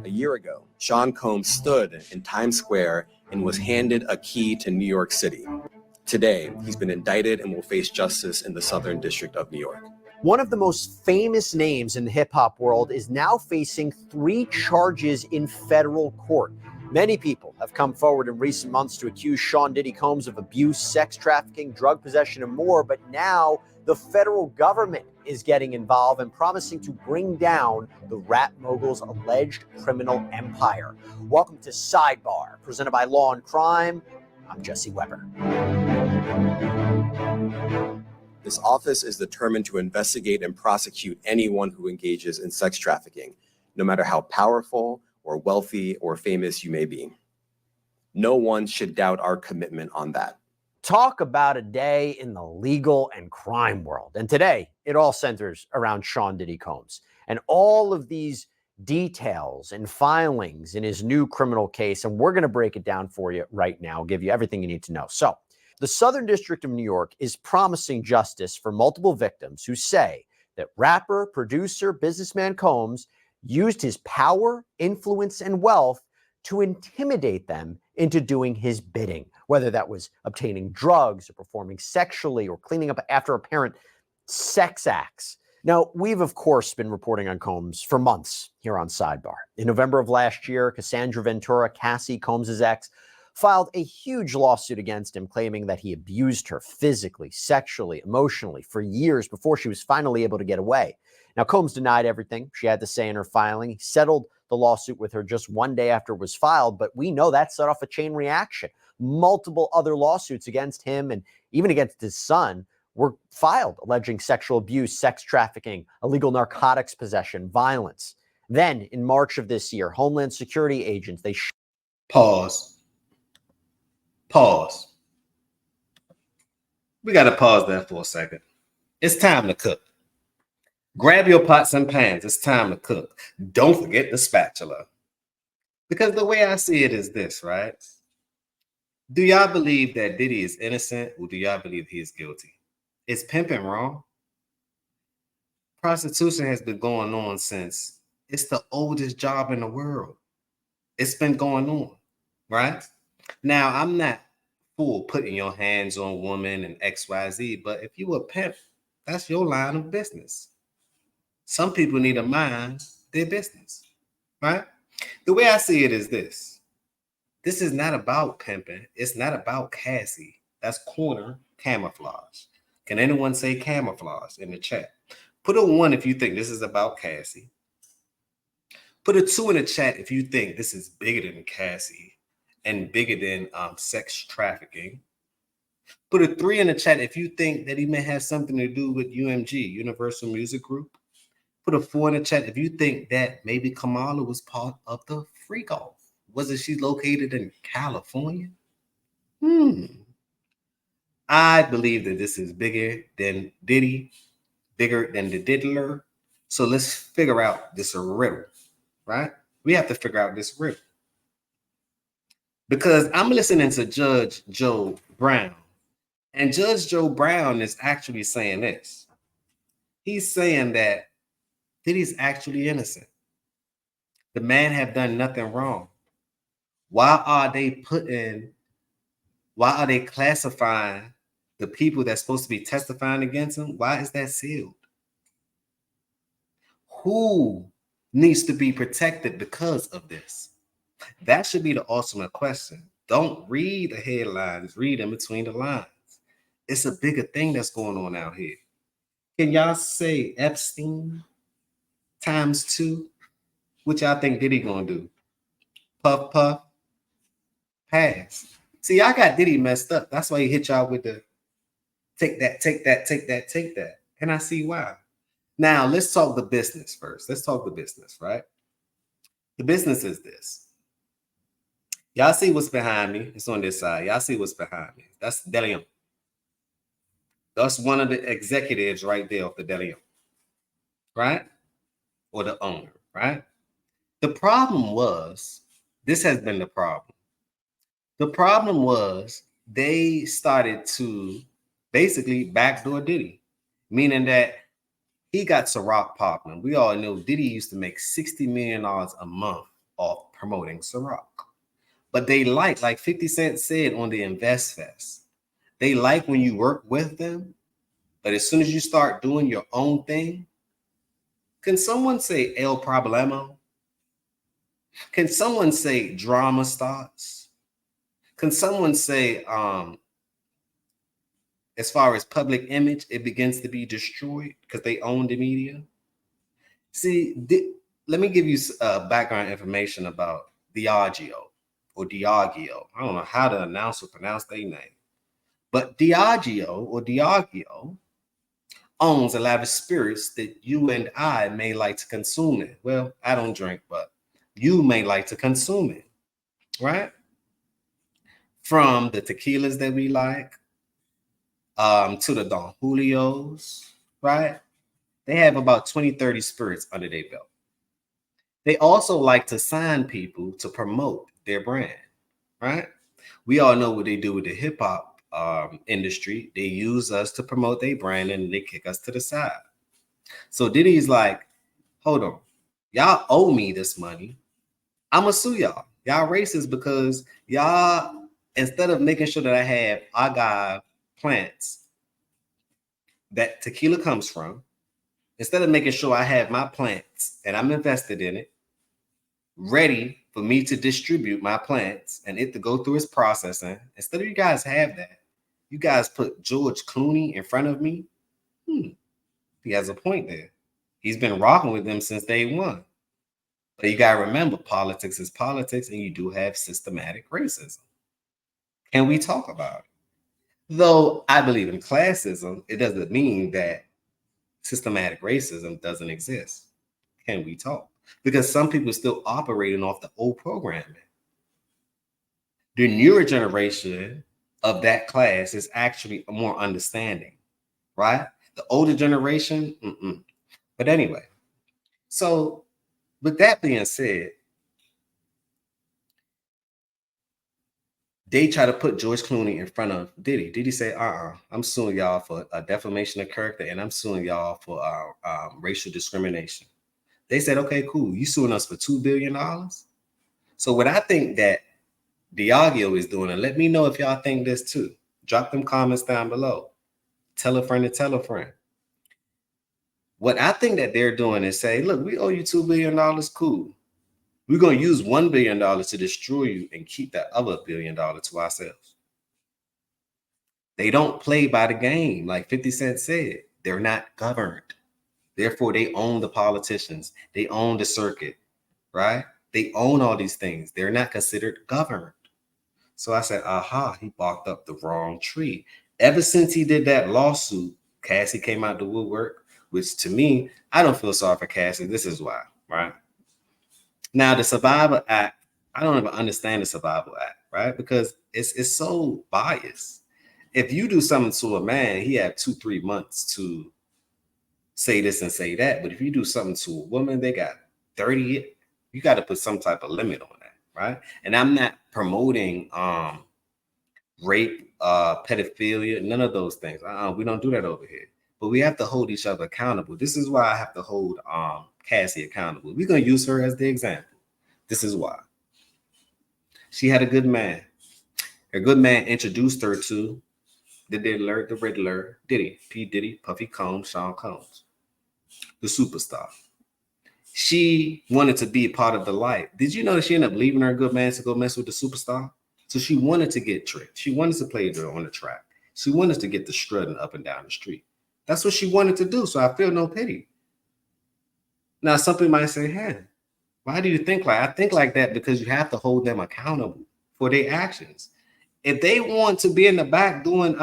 A year ago, Sean Combs stood in Times Square and was handed a key to New York City. Today, he's been indicted and will face justice in the Southern District of New York. One of the most famous names in the hip-hop world is now facing 3 charges in federal court. Many people have come forward in recent months to accuse Sean Diddy Combs of abuse, sex trafficking, drug possession, and more, but now the federal government is getting involved and promising to bring down the rap mogul's alleged criminal empire. Welcome to Sidebar, presented by Law and Crime. I'm Jesse Weber. This office is determined to investigate and prosecute anyone who engages in sex trafficking, no matter how powerful or wealthy or famous you may be. No one should doubt our commitment on that. Talk about a day in the legal and crime world. And today, it all centers around Sean Diddy Combs and all of these details and filings in his new criminal case. And we're going to break it down for you right now, give you everything you need to know. So, the Southern District of New York is promising justice for multiple victims who say that rapper, producer, businessman Combs used his power, influence, and wealth to intimidate them into doing his bidding, whether that was obtaining drugs or performing sexually or cleaning up after apparent sex acts. Now, we've, of course, been reporting on Combs for months here on Sidebar. In November of last year, Cassandra Ventura, Cassie, Combs' ex, filed a huge lawsuit against him, claiming that he abused her physically, sexually, emotionally for years before she was finally able to get away. Now, Combs denied everything she had to say in her filing. He settled the lawsuit with her just one day after it was filed, but we know that set off a chain reaction. Multiple other lawsuits against him and even against his son were filed, alleging sexual abuse, sex trafficking, illegal narcotics possession, violence. Then, in March of this year, Homeland Security agents, they Pause. We got to pause there for a second. It's time to cook. Grab your pots and pans. It's time to cook. Don't forget the spatula. Because the way I see it is this, right? Do y'all believe that Diddy is innocent, or do y'all believe he is guilty? Is pimping wrong? Prostitution has been going on since it's the oldest job in the world. It's been going on, right? Now, I'm not for putting your hands on women and XYZ, but if you a pimp, that's your line of business. Some people need to mind their business, right? The way I see it is this. This is not about pimping. It's not about Cassie. That's corner camouflage. Can anyone say camouflage in the chat? Put a 1 if you think this is about Cassie. Put a 2 in the chat if you think this is bigger than Cassie and bigger than sex trafficking. Put a 3 in the chat if you think that he may have something to do with UMG, Universal Music Group. Put a 4 in the chat if you think that maybe Kamala was part of the freak off. Wasn't she located in California? I believe that this is bigger than Diddy, bigger than the diddler. So let's figure out this riddle, right? We have to figure out this riddle. Because I'm listening to Judge Joe Brown, and Judge Joe Brown is actually saying this. He's saying that Diddy's actually innocent. The man have done nothing wrong. Why are they classifying the people that's supposed to be testifying against him? Why is that sealed? Who needs to be protected because of this? That should be the ultimate question. Don't read the headlines, read in between the lines. It's a bigger thing that's going on out here. Can y'all say Epstein times 2? What y'all think Diddy gonna do? Puff, puff, pass. See, I got Diddy messed up. That's why he hit y'all with the take that, take that, take that, take that. And I see why. Now, let's talk the business first. Let's talk the business, right? The business is this. Y'all see what's behind me? It's on this side. Y'all see what's behind me. That's Delium. That's one of the executives right there of the Delium, right? Or the owner, right? The problem was, this has been the problem. The problem was they started to basically backdoor Diddy, meaning that he got Ciroc popping. We all know Diddy used to make $60 million a month promoting Ciroc. But they like 50 Cent said on the Invest Fest, they like when you work with them, but as soon as you start doing your own thing, can someone say El Problemo? Can someone say drama starts? Can someone say, as far as public image, it begins to be destroyed because they own the media? See, let me give you background information about Diageo or Diageo. I don't know how to pronounce their name. But Diageo owns a lot of spirits that you and I may like to consume it. Well, I don't drink, but you may like to consume it, right? From the tequilas that we like, to the Don Julios, right? They have about 20, 30 spirits under their belt. They also like to sign people to promote their brand, right? We all know what they do with the hip hop industry. They use us to promote their brand and they kick us to the side. So Diddy's like, hold on, y'all owe me this money. I'm gonna sue y'all. Y'all racist because y'all, instead of making sure that I have agave plants that tequila comes from, instead of making sure I have my plants and I'm invested in it, ready for me to distribute my plants and it to go through its processing, instead of you guys have that, you guys put George Clooney in front of me. He has a point there. He's been rocking with them since day one. But you got to remember, politics is politics, and you do have systematic racism. Can we talk about it? Though I believe in classism, it doesn't mean that systematic racism doesn't exist. Can we talk? Because some people are still operating off the old programming. The newer generation of that class is actually more understanding, right? The older generation, But anyway, so with that being said, they try to put George Clooney in front of Diddy. Diddy say, I'm suing y'all for a defamation of character and I'm suing y'all for racial discrimination. They said, okay, cool. You suing us for $2 billion? So what I think that Diageo is doing, and let me know if y'all think this too. Drop them comments down below. Tell a friend to tell a friend. What I think that they're doing is say, look, we owe you $2 billion, cool. We're going to use $1 billion to destroy you and keep that other $1 billion to ourselves. They don't play by the game. Like 50 Cent said, they're not governed. Therefore, they own the politicians. They own the circuit, right? They own all these things. They're not considered governed. So I said, he barked up the wrong tree. Ever since he did that lawsuit, Cassie came out the woodwork, which to me, I don't feel sorry for Cassie. This is why, right? Now, the Survival Act, I don't even understand the Survival Act, right? Because it's so biased. If you do something to a man, he had 2-3 months to say this and say that. But if you do something to a woman, they got 30. You got to put some type of limit on that, right? And I'm not promoting rape, pedophilia, none of those things. We don't do that over here. But we have to hold each other accountable. This is why I have to hold Cassie accountable. We're going to use her as the example. This is why. She had a good man. A good man introduced her to the Diddler, the Riddler, Diddy, P. Diddy, Puffy Combs, Sean Combs, the superstar. She wanted to be a part of the life. Did you know that she ended up leaving her good man to go mess with the superstar? So she wanted to get tricked. She wanted to play her on the track. She wanted to get the strutting up and down the street. That's what she wanted to do. So I feel no pity. Now, some people might say, hey, why do you think like? I think like that because you have to hold them accountable for their actions. If they want to be in the back doing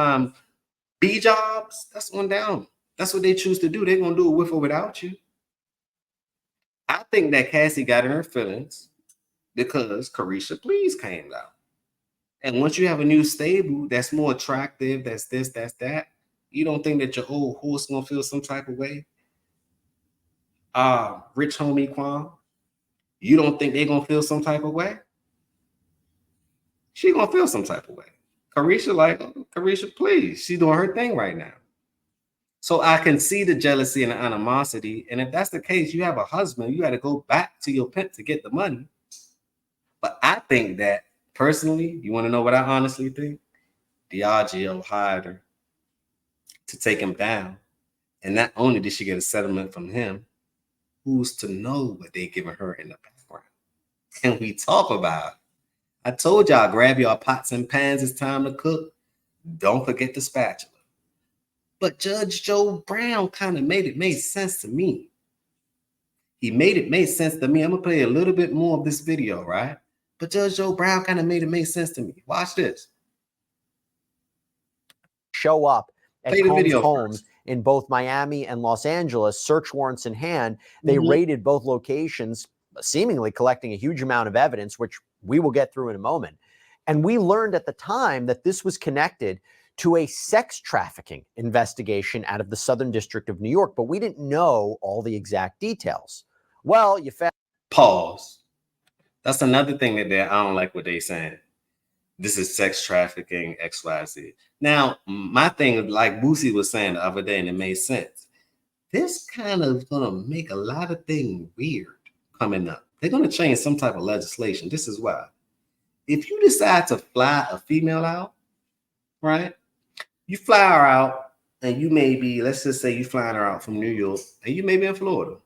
B jobs, that's on down. That's what they choose to do. They're going to do it with or without you. I think that Cassie got in her feelings because Carisha Please came out. And once you have a new stable that's more attractive, that's this, that's that, you don't think that your old horse going to feel some type of way? Rich homie Quan, you don't think they're going to feel some type of way? She going to feel some type of way. Carisha Please. She's doing her thing right now. So I can see the jealousy and the animosity. And if that's the case, you have a husband, you got to go back to your pimp to get the money. I think that personally, you want to know what I honestly think? Diageo hired her to take him down. And not only did she get a settlement from him, who's to know what they giving her in the background? Can we talk about it? I told y'all, grab your pots and pans. It's time to cook. Don't forget the spatula. But Judge Joe Brown kind of made sense to me. He made sense to me. I'm gonna play a little bit more of this video, right? But Judge Joe Brown kind of make sense to me. Watch this. Show up at Play the Combs' video homes first. in both Miami and Los Angeles, search warrants in hand. They raided both locations, seemingly collecting a huge amount of evidence, which we will get through in a moment. And we learned at the time that this was connected to a sex trafficking investigation out of the Southern District of New York, but we didn't know all the exact details. Well, you found. Pause. That's another thing that I don't like what they saying. This is sex trafficking, XYZ. Now, my thing, like Boosie was saying the other day, and it made sense. This kind of gonna make a lot of things weird coming up. They're gonna change some type of legislation. This is why. If you decide to fly a female out, right? You fly her out, and you may be, let's just say you flying her out from New York, and you may be in Florida.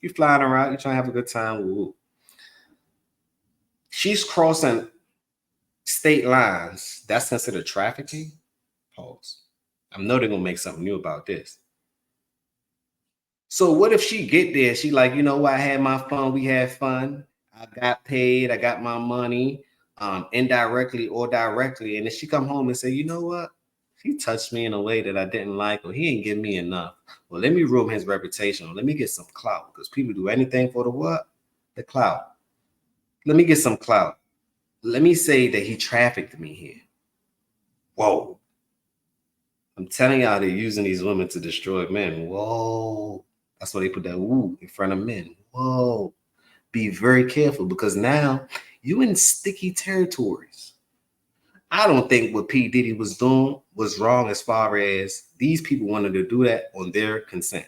You flying her out, you're trying to have a good time. Woo. She's crossing state lines. That's considered trafficking. Pause. I know they're gonna make something new about this. So what if she get there? She like, you know what? I had my fun. We had fun. I got paid. I got my money, indirectly or directly. And then she come home and say, you know what? He touched me in a way that I didn't like, or he ain't give me enough. Well, let me ruin his reputation. Or let me get some clout, because people do anything for the what? The clout. Let me get some clout. Let me say that he trafficked me here. Whoa. I'm telling y'all, they're using these women to destroy men. Whoa. That's why they put that woo in front of men. Whoa. Be very careful, because now you in sticky territories. I don't think what P. Diddy was doing was wrong, as far as these people wanted to do that on their consent.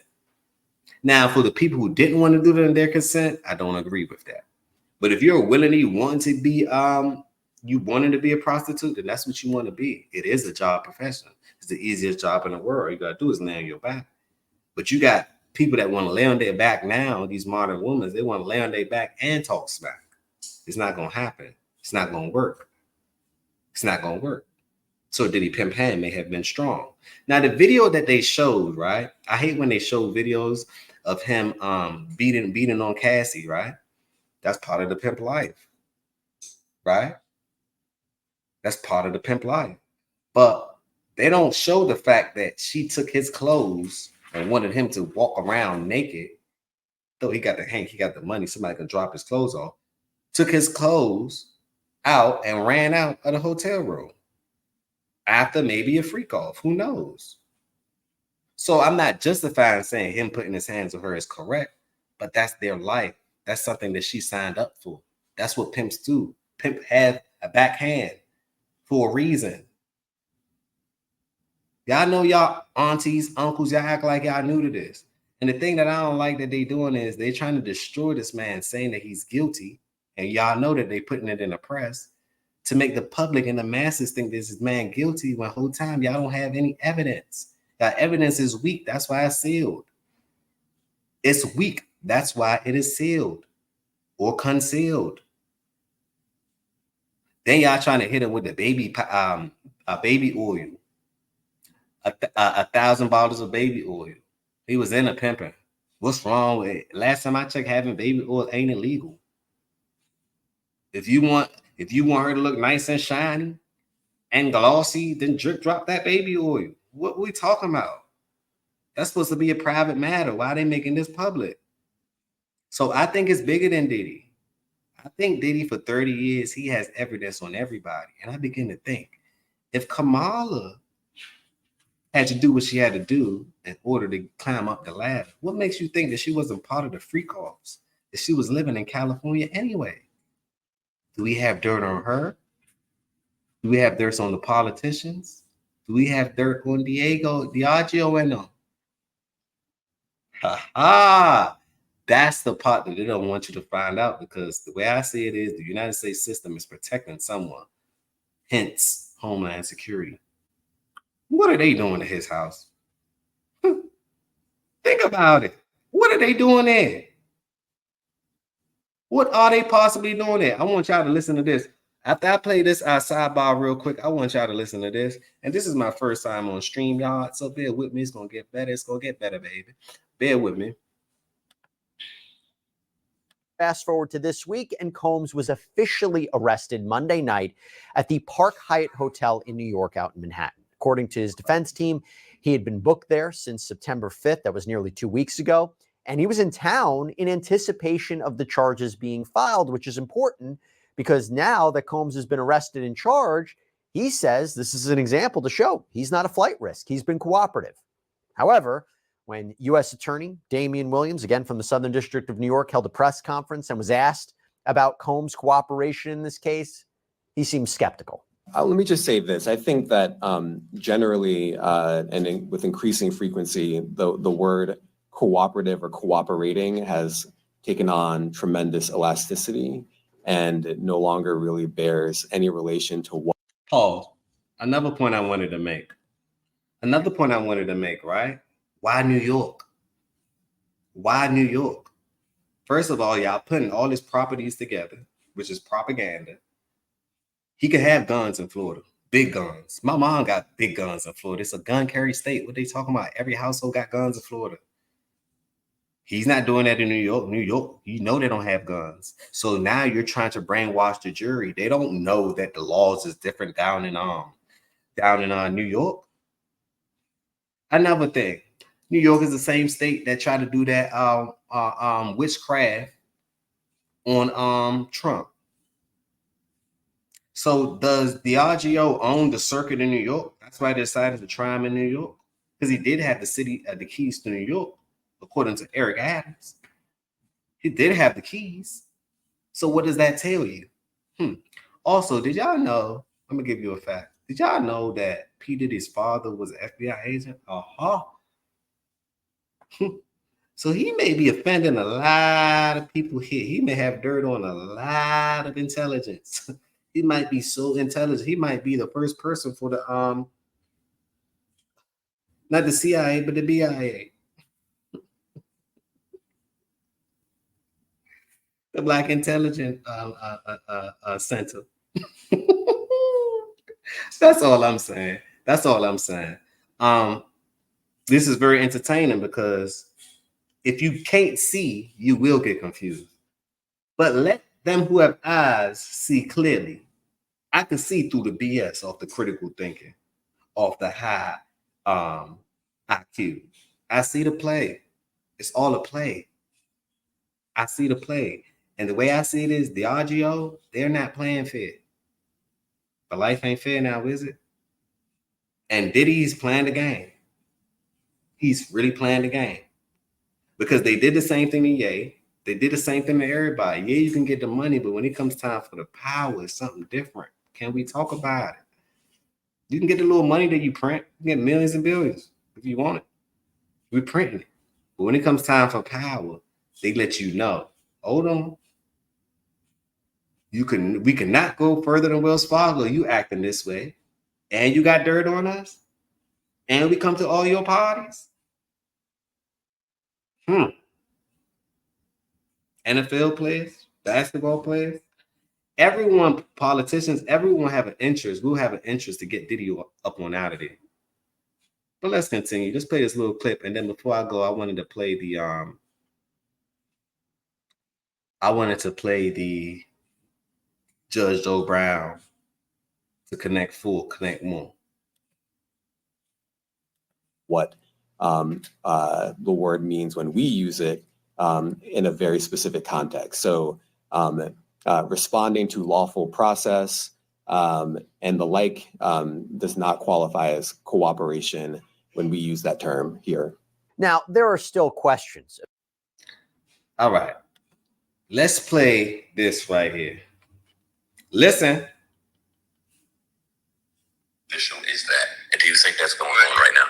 Now, for the people who didn't want to do that on their consent, I don't agree with that. But if you're willingly wanting to be, you wanting to be a prostitute, then that's what you want to be. It is a job profession. It's the easiest job in the world. All you got to do is lay on your back. But you got people that want to lay on their back now, these modern women, they want to lay on their back and talk smack. It's not going to happen. It's not going to work. It's not going to work. So Diddy Pimp Hand may have been strong. Now, the video that they showed, right? I hate when they show videos of him beating on Cassie, right? That's part of the pimp life, right? That's part of the pimp life. But they don't show the fact that she took his clothes and wanted him to walk around naked. Though he got the money, somebody can drop his clothes off. Took his clothes out and ran out of the hotel room after maybe a freak off. Who knows? So I'm not justifying saying him putting his hands on her is correct, but that's their life. That's something that she signed up for. That's what pimps do. Pimp have a backhand for a reason. Y'all know y'all aunties, uncles, y'all act like y'all new to this. And the thing that I don't like that they doing is they trying to destroy this man, saying that he's guilty. And y'all know that they putting it in the press to make the public and the masses think this man guilty, when whole time y'all don't have any evidence. That evidence is weak. That's why it's sealed. It's weak. That's why it is sealed or concealed. Then y'all trying to hit him with the baby oil, 1,000 bottles of baby oil. He was in a pimping. What's wrong with it? Last time I checked, having baby oil ain't illegal. If you want her to look nice and shiny and glossy, then drop that baby oil. What are we talking about? That's supposed to be a private matter. Why are they making this public? So I think it's bigger than Diddy. I think Diddy, for 30 years, he has evidence on everybody. And I begin to think, if Kamala had to do what she had to do in order to climb up the ladder, what makes you think that she wasn't part of the freak offs, that she was living in California anyway? Do we have dirt on her? Do we have dirt on the politicians? Do we have dirt on Diageo and them? Ha ha! That's the part that they don't want you to find out, because the way I see it is the United States system is protecting someone, hence Homeland Security. What are they doing to his house? Think about it. What are they doing there? What are they possibly doing there? I want y'all to listen to this. After I play this sidebar real quick, I want y'all to listen to this. And this is my first time on StreamYard, so bear with me. It's going to get better. It's going to get better, baby. Bear with me. Fast forward to this week, and Combs was officially arrested Monday night at the Park Hyatt Hotel in New York out in Manhattan. According to his defense team, he had been booked there since September 5th. That was nearly 2 weeks ago. And he was in town in anticipation of the charges being filed, which is important because now that Combs has been arrested and charged, he says this is an example to show he's not a flight risk. He's been cooperative. However, when U.S. Attorney Damian Williams, again from the Southern District of New York, held a press conference and was asked about Combs' cooperation in this case, he seemed skeptical. Let me just say this. I think that generally with increasing frequency, the word cooperative or cooperating has taken on tremendous elasticity, and it no longer really bears any relation to what. Pause. Another point I wanted to make. Right? Why New York? Why New York? First of all, y'all putting all his properties together, which is propaganda. He could have guns in Florida, big guns. My mom got big guns in Florida. It's a gun carry state. What they talking about? Every household got guns in Florida. He's not doing that in New York. New York, you know they don't have guns. So now you're trying to brainwash the jury. They don't know that the laws is different down in New York. Another thing, New York is the same state that tried to do that witchcraft on Trump. So does Diageo own the circuit in New York? That's why they decided to try him in New York, because he did have the keys to New York, according to Eric Adams. He did have the keys. So what does that tell you? Also, did y'all know? Let me give you a fact. Did y'all know that P. Diddy's father was an FBI agent? So he may be offending a lot of people here. He may have dirt on a lot of intelligence. He might be so intelligent. He might be the first person for the not the CIA, but the BIA. The Black Intelligence Center. That's all I'm saying. This is very entertaining because if you can't see, you will get confused. But let them who have eyes see clearly. I can see through the BS off the critical thinking, off the high IQ. I see the play. It's all a play. I see the play. And the way I see it is Diageo, they're not playing fair. But life ain't fair now, is it? And Diddy's playing the game. He's really playing the game. Because they did the same thing to Ye. They did the same thing to everybody. Yeah, you can get the money, but when it comes time for the power, it's something different. Can we talk about it? You can get the little money that you print. You can get millions and billions if you want it. We're printing it. But when it comes time for power, they let you know, hold on. We cannot go further than Wells Fargo. You acting this way. And you got dirt on us. And we come to all your parties. NFL players, basketball players, everyone, politicians, everyone have an interest. We'll have an interest to get Diddy up on out of there. But let's continue. Let's play this little clip. And then before I go, I wanted to play the Judge Joe Brown to connect more. What the word means when we use it in a very specific context. So responding to lawful process and the like does not qualify as cooperation when we use that term here. Now, there are still questions. All right. Let's play this right here. Listen. Is that? And do you think that's going on right now?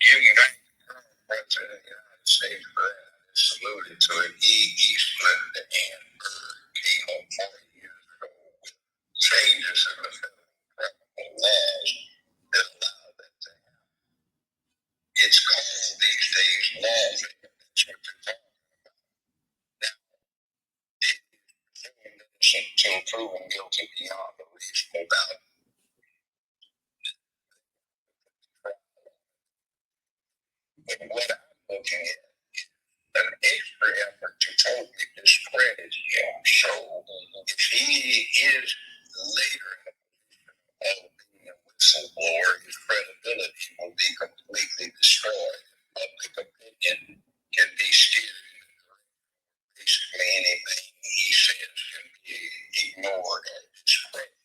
You can thank the President of the United States for that. It's alluded to it. He split the Amber came up 40 years ago with changes in the federal criminal laws that allow that to happen. It's called these days lawfare. That's what they're talking about. Now, it is presumed innocent until proven guilty beyond a reasonable doubt. But what I'm looking at is an extra effort to totally discredit him. So if he is later in the of being a whistleblower, his credibility will be completely destroyed. Public opinion can be steered in the direction. Basically, anything he says can be ignored or discredited.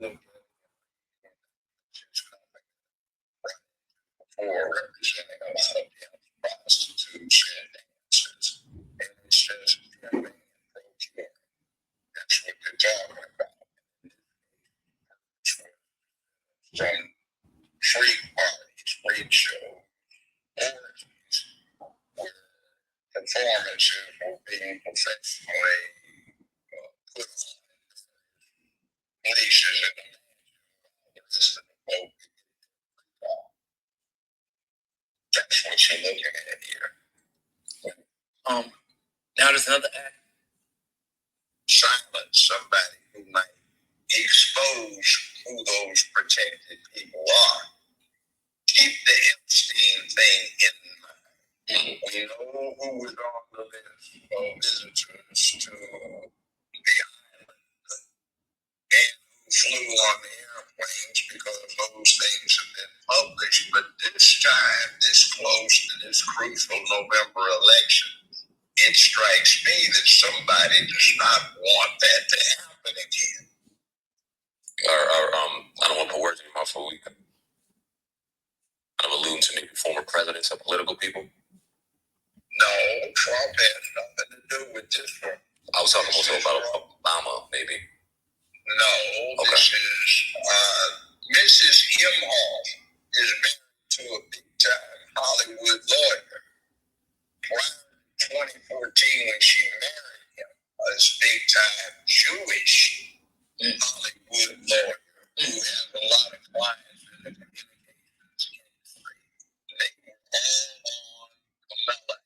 Look at this company before representing a lot of young prostitutes and dancers, and it says pimping and procuring. That's what they're talking about. From freak parties, freak shows, orgies, where performances were being professionally put on leashes and the rest of the boat. That's what you're looking at here. Now there's another act. Silence somebody who might expose who those protected people are. Keep the Epstein thing in mind. We know who was on the list of visitors to the island and who flew on the airplanes because those things have been published. But this time, this close to this crucial November election, it strikes me that somebody does not want that to happen again. I don't want to put words in your mouth, but we kind of alluding to maybe former presidents or political people. No, Trump has nothing to do with this one. I was talking also about Obama, maybe. No, okay. This is Mrs. Imhoff is married to a big-time Hollywood lawyer. Prior to 2014, when she married him, this big-time Jewish Hollywood lawyer who has a lot of clients in the communications industry. They were all on Kamala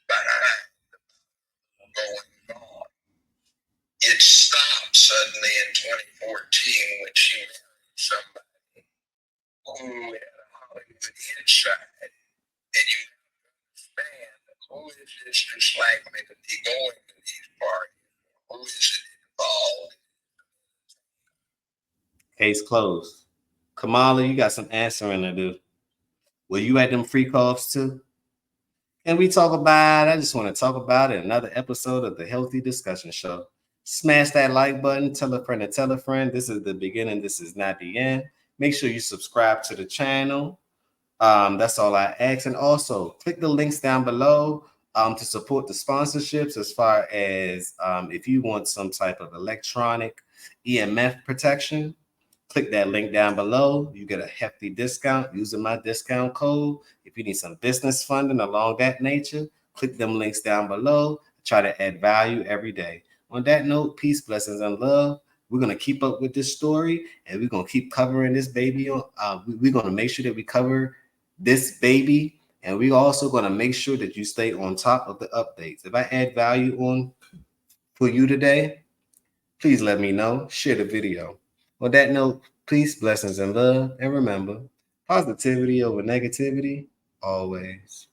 behind going on. It stopped suddenly in 2014 when she married somebody who had a Hollywood inside. And you understand who is this that's likely to be going to these parties? Who is it involved? Case closed. Kamala, you got some answering to do. Were you at them freak offs too? And we talk about, I just want to talk about it, another episode of the Healthy Discussion Show. Smash that like button, tell a friend to tell a friend. This is the beginning, this is not the end. Make sure you subscribe to the channel. That's all I ask. And also click the links down below to support the sponsorships, as far as if you want some type of electronic EMF protection. Click that link down below. You get a hefty discount using my discount code. If you need some business funding along that nature, click them links down below. Try to add value every day. On that note, peace, blessings, and love. We're going to keep up with this story, and we're going to keep covering this baby. We're going to make sure that we cover this baby, and we're also going to make sure that you stay on top of the updates. If I add value on for you today, please let me know. Share the video. On that note, peace, blessings, and love. And remember, positivity over negativity, always.